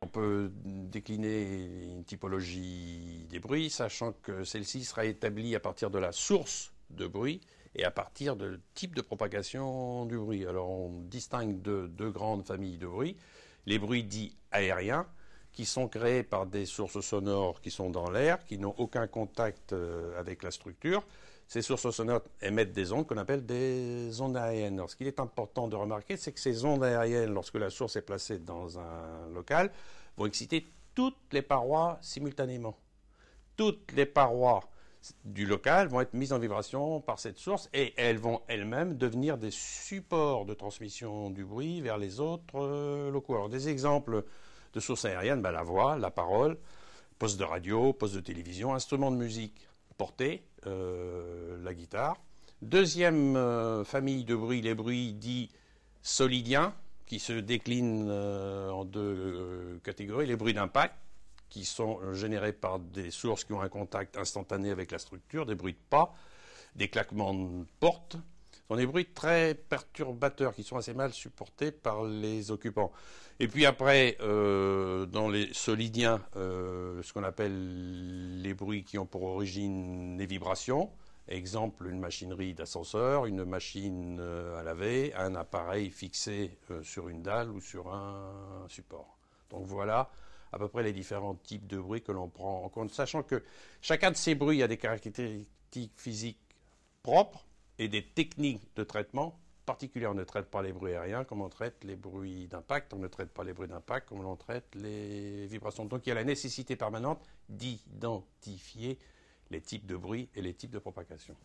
On peut décliner une typologie des bruits, sachant que celle-ci sera établie à partir de la source de bruit et à partir de type de propagation du bruit. Alors on distingue deux grandes familles de bruits. Les bruits dits aériens, qui sont créés par des sources sonores qui sont dans l'air, qui n'ont aucun contact avec la structure. Ces sources sonores émettent des ondes qu'on appelle des ondes aériennes. Alors, ce qu'il est important de remarquer, c'est que ces ondes aériennes, lorsque la source est placée dans un local, vont exciter toutes les parois simultanément. Toutes les parois du local vont être mises en vibration par cette source et elles vont elles-mêmes devenir des supports de transmission du bruit vers les autres locaux. Alors, des exemples de sources aériennes, la voix, la parole, poste de radio, poste de télévision, instruments de musique portés, la guitare. Deuxième famille de bruits, les bruits dits solidiens, qui se déclinent en deux catégories. Les bruits d'impact, qui sont générés par des sources qui ont un contact instantané avec la structure, des bruits de pas, des claquements de portes. Ce sont des bruits très perturbateurs qui sont assez mal supportés par les occupants. Et puis après, dans les solidiens, ce qu'on appelle les bruits qui ont pour origine les vibrations. Exemple, une machinerie d'ascenseur, une machine à laver, un appareil fixé sur une dalle ou sur un support. Donc voilà à peu près les différents types de bruits que l'on prend en compte, sachant que chacun de ces bruits a des caractéristiques physiques propres et des techniques de traitement particulières. On ne traite pas les bruits aériens comme on traite les bruits d'impact, on ne traite pas les bruits d'impact comme on traite les vibrations. Donc il y a la nécessité permanente d'identifier les types de bruits et les types de propagation.